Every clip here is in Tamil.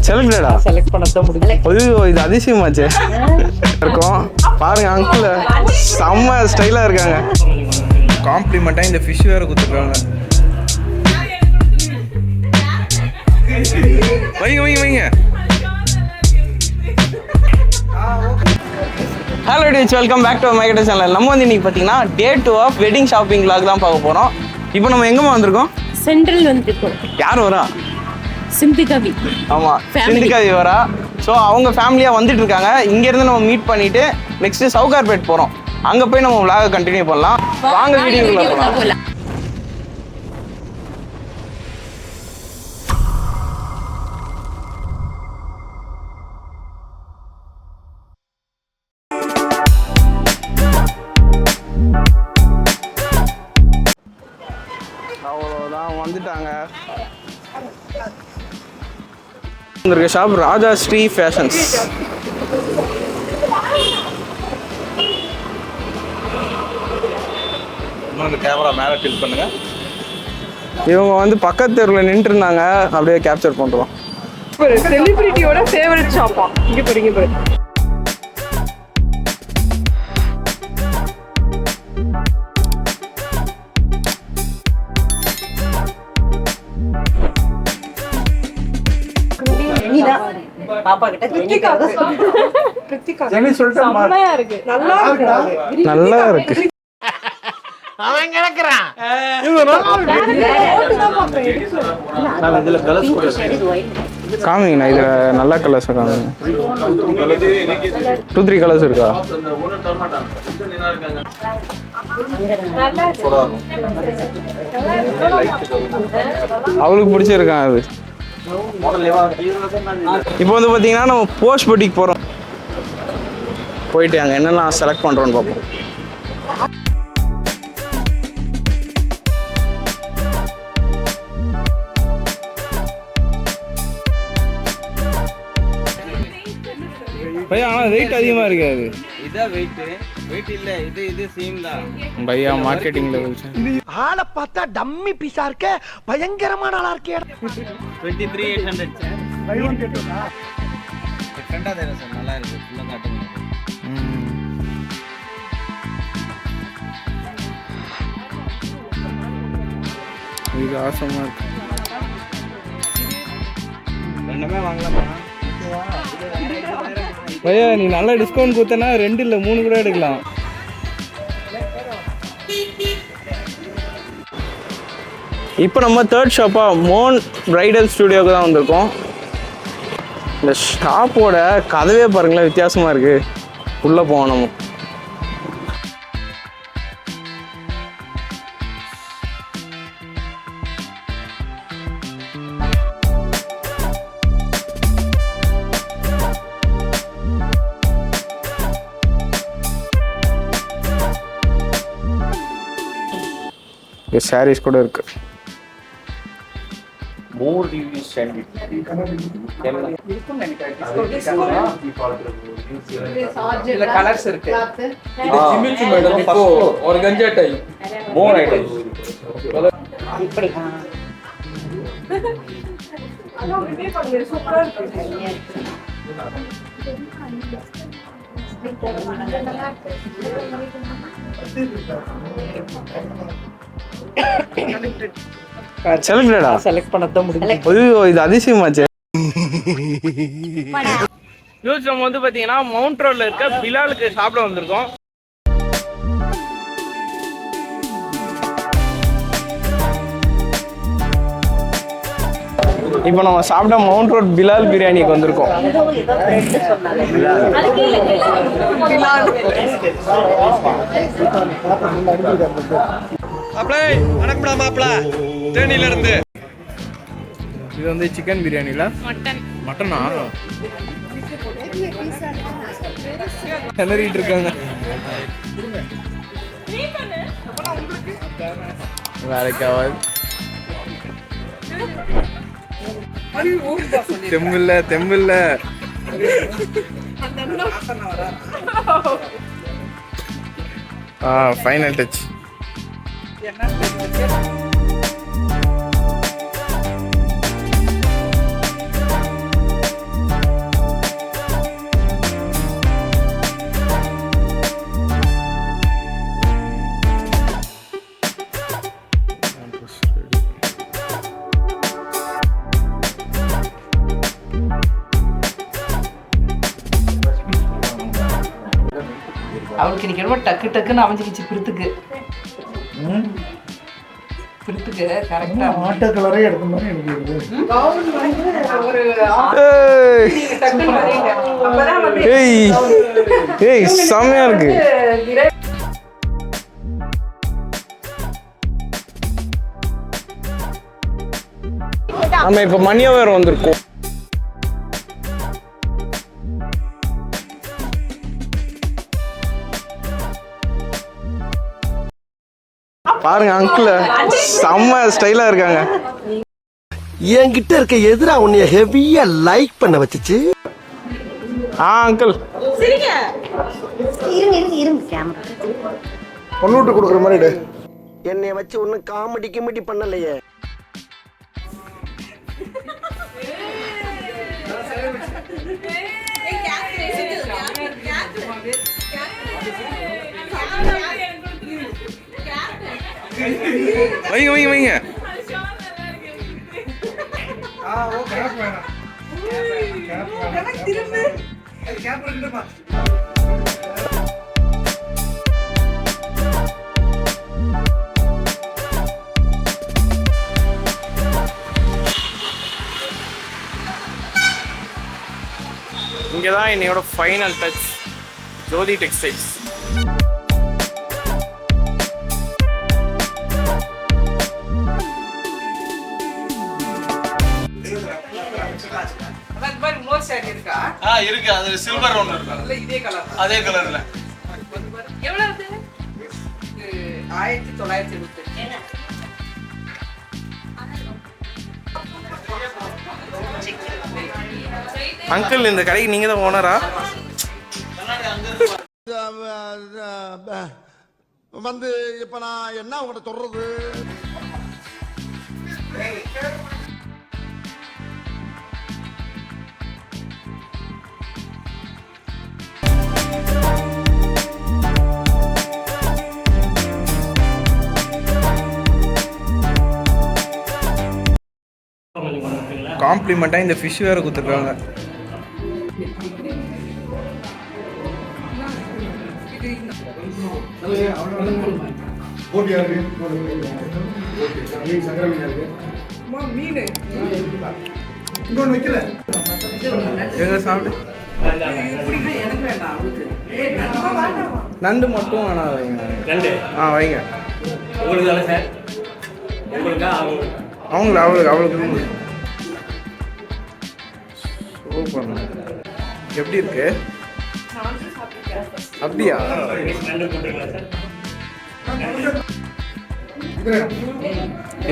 செலக்டடா செலக்ட் பண்ணதான் முடியும். ஐயோ இது அதிசயமாச்சே இருக்கும். பாருங்க அங்கிள் செம்ம ஸ்டைலாக இருக்காங்க. காம்ப்ளிமெண்ட்டாக இந்த ஃபிஷ் வேறு கொடுத்துருக்காங்க. வைங்க வைங்க வைங்க. ஹலோ டிச், வெல்கம் பேக் டு மை கிட்ட சேனல். நம்ம வந்து இன்னைக்கு பார்த்தீங்கன்னா day 2 of wedding shopping vlog தான் பார்க்க போகிறோம். இப்போ நம்ம எங்கேம்மா வந்திருக்கோம்? சென்ட்ரல் வந்துருக்கோம். யார் வரா? சிந்திகவி. ஆமாம், சிந்திகவி வரா. ஸோ அவங்க ஃபேமிலியாக வந்துட்டு இருக்காங்க. இங்கேருந்து நம்ம மீட் பண்ணிவிட்டு நெக்ஸ்ட்டு சவுகார்பேட் போகிறோம். அங்கே போய் நம்ம vlog கண்டினியூ பண்ணலாம். வாங்க வீடியோக்குள்ள போகலாம். அவ்வளோதான் வந்துட்டாங்க. இந்த ஷாப் ராஜா ஸ்ரீ ஃபேஷன்ஸ். கேமரா மேலே டில்ட் பண்ணுங்க. இவங்க வந்து பக்கத்து தெருவில் நின்று இருந்தாங்க, அப்படியே கேப்சர் பண்ணுறோம். செலிபிரிட்டியோட ஃபேவரட் ஷாப்பா இங்க பாருங்க. பாப்பா கிட்ட கிருத்திகா செம்மையா இருக்கு, நல்லா இருக்கு, நல்லா இருக்கு. அவன் கிடக்குறான். காமிங்கண்ணா, இதில் நல்ல கலர்ஸ் காமிங்க. 2-3 கலர்ஸ் இருக்கா? அவளுக்கு பிடிச்சிருக்கான் அது. இப்போ வந்து பார்த்தீங்கன்னா நம்ம போஸ்ட் பொட்டிக்கு போகிறோம். போயிட்டு அங்கே என்னெல்லாம் செலக்ட் பண்ணுறோன்னு பார்ப்போம். பையா ஆனால் வெயிட் அதிகமாக இருக்காது. இதான் வெயிட் இல்ல, இது சேம் தான் பையா. மார்க்கெட்டிங் லெவல் ஆளை பார்த்தா டம்மி பீஸா இருக்க, பயங்கரமான ஆளா இருக்கே. 23,800 சார். ஃப்ரெண்டா தான் சார், நல்லா இருக்கு. ஃபுல்லா காட்டுங்க. இது ஆசமா இருக்கு. ரெண்டுமே வாங்கலாமா பையா? நீ நல்லா டிஸ்கவுண்ட் கொடுத்தனா 2 இல்லை 3 கூட எடுக்கலாம். இப்போ நம்ம தேர்ட் ஷாப்பாக மோன் பிரைடல் ஸ்டுடியோவுக்கு தான் வந்திருக்கோம். இந்த ஷாப்போட கதவே பாருங்களேன், வித்தியாசமாக இருக்குது. உள்ளே போவோம் நம்ம. சாரீஸ் கூட இருக்கு. more reviews send it. இல்ல கலர்ஸ் இருக்கு. இது ஜிமிச்சு மேடம். இப்போ ஒரு கஞ்சா டை more items. இப்படி சூப்பரா இருக்கு. செலக்டடா செலக்ட் பண்ணதான் முடியும். ஐயோ இது அதிசயமாச்சே. நியூஸ் நம்ம வந்து பார்த்தீங்கன்னா மவுண்ட் ரோட்ல இருக்க பிலாலுக்கு சாப்பிட வந்திருக்கோம். இப்போ நம்ம சாப்பிட்ட மவுண்ட் ரோட் பிலால் பிரியாணிக்கு வந்திருக்கோம். வணக்கம்டா மாப்பிள, தேனியில இருந்து. இது வந்து சிக்கன் பிரியாணில மட்டனா கிளறிட்டு இருக்காங்க. வேலைக்காவது தெம்பில்ல ஃபைனல் டச். எனக்கு இன்னைக்கு ரொம்ப டக்கு டக்குன்னு அமைஞ்சிக்கிச்சு பிரித்துக்கு கரெக்டா ஆட்டோ கலரே எடுத்த மாதிரி எனக்கு இருக்குது. ஒரு ஏய் டக்குன்னு வரீங்க. அப்பதான் வந்து ஏய் ஏய் செம்மையா இருக்கு. நம்ம இப்ப மணியவர் வந்திருக்கோம். பாருங்க அங்கிள் செம்ம ஸ்டைலா இருக்காங்க. என்கிட்ட இருக்க எதிரா உன்னைய ஹெவியா லைக் பண்ண வச்சுச்சு. அங்கிள் பொண்ணு கொடுக்குற மாதிரி என்னைய வச்சு ஒன்னும் காமெடி கிமெடி பண்ணலையே. வைங்க வைங்க வைங்க. இங்கதான் என்னையோட ஃபைனல் டச் ஜோதி டெக்ஸ்டைல்ஸ். இன்னொரு சாரி இருக்கா? இருக்கு. அது சில்வர் ஒன்று இருக்கு. இதே கலர் அதே கலர்ல. எவ்வளவு? 1970. அங்கிள் இந்த கடைக்கு நீங்க தான் ஓனரா? வந்து இப்ப நான் என்ன உங்கள்கிட்ட சொல்றது? காம்ப்ளிமெண்டா இந்த ஃபிஷ் வேற கொடுத்துருக்காங்க. மீன் இன்னொன்று வைக்கல. எங்க சாப்பிடு. எனக்கு வேண்டாம். நண்டு மட்டும் வேணா வைங்க. நண்டு வைங்க. உங்களுக்கு தானே சார்? உங்களுக்கா? அவங்களுக்கு சூப்பர். எப்படி இருக்கு? அப்படியா? நண்டு போட்டுருங்களா சார்?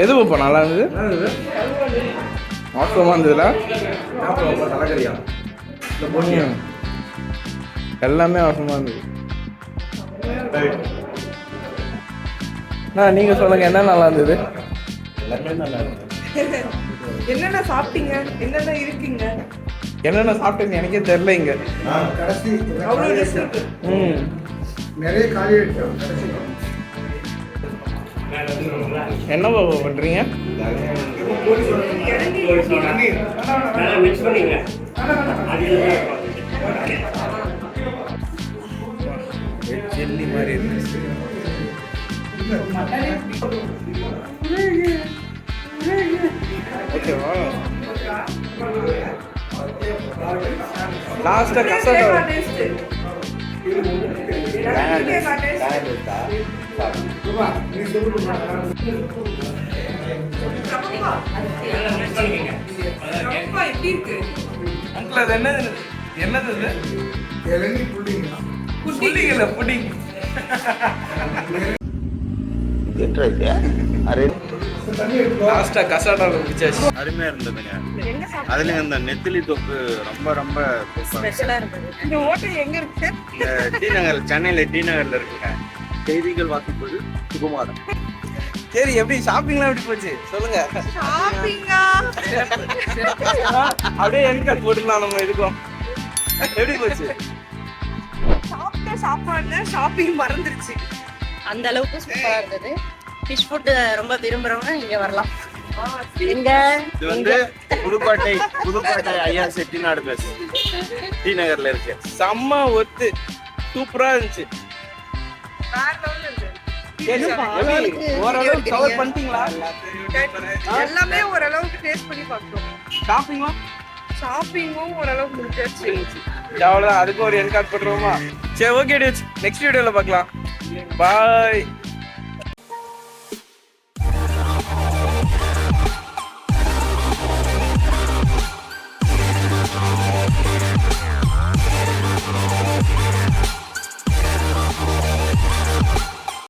எது இப்போ நல்லா இருந்தது? வாசமா இருந்ததுல தலைக்கறியா? எல்லாமே வாசமா இருந்தது. நீங்க சொல்லுங்க என்ன நல்லா இருந்தது? எல்லாமே நல்லா இருக்கு. என்னென்ன சாப்பிட்டீங்க? என்னென்ன இருக்கீங்க? என்னென்ன சாப்பிட்டேன்னு எனக்கே தெரியல இங்க. கடைசி அவ்வளவு டிஷ் இருக்கு. நிறைய காலி ஆயிடுச்சு கடைசி. என்ன பாபா பண்றீங்க? மிக்ஸ் பண்ணீங்க. ஜெல்லி மாதிரி இருக்கு. ஓகேவா? லாஸ்டா கசடா அங்கிள் அது என்னது இளநீ புள்ளிங்க. புடிங்கல புடிங். லாஸ்டா கசாடா பிச்சாச்சு. அருமையா இருந்ததுங்க. அதுல இந்த நெத்திலி தொக்கு ரொம்ப ரொம்ப ஸ்பெஷலா இருந்தது. இந்த ஹோட்டல் எங்க இருக்கு? டி நகர், சென்னையில டி நகர்ல இருக்குங்க. செய்திகள் வாசிப்பது சுகுமாரன். சரி, எப்படி ஷாப்பிங்லாம் எப்படி போச்சு சொல்லுங்க. ஷாப்பிங்கா? அப்படியே என் கார்டு போட்டுக்கலாம் நம்ம இதுக்கும். எப்படி போச்சு? சாப்பிட்ட சாப்பாடுல ஷாப்பிங் மறந்துருச்சு. அந்த அளவுக்கு சூப்பரா இருந்தது. ஃபிஷ் ஃபுட் ரொம்ப விரும்புறவங்க இங்க வரலாம். எங்க இது வந்து புதுக்கோட்டை ஐயா செட்டிநாடு பேசு டி நகர்ல இருக்கு. செம்ம ஒத்து சூப்பரா இருந்துச்சு. வேற லெவல்ல இருக்கு ஓரளவு கவர் பண்ணிட்டீங்களா? எல்லாமே ஓரளவுக்கு டேஸ்ட் பண்ணி பார்த்தோம். ஷாப்பிங்லாம் ஷாப்பிங்கும் ஓரளவுக்கு முடிஞ்சாச்சு. அவ்வளோதான், அதுக்கு ஒரு என் கார்டு போட்டுருவோமா? சரி, ஓகே டியூட்ஸ், நெக்ஸ்ட் வீடியோவில் பார்க்கலாம். பாய்.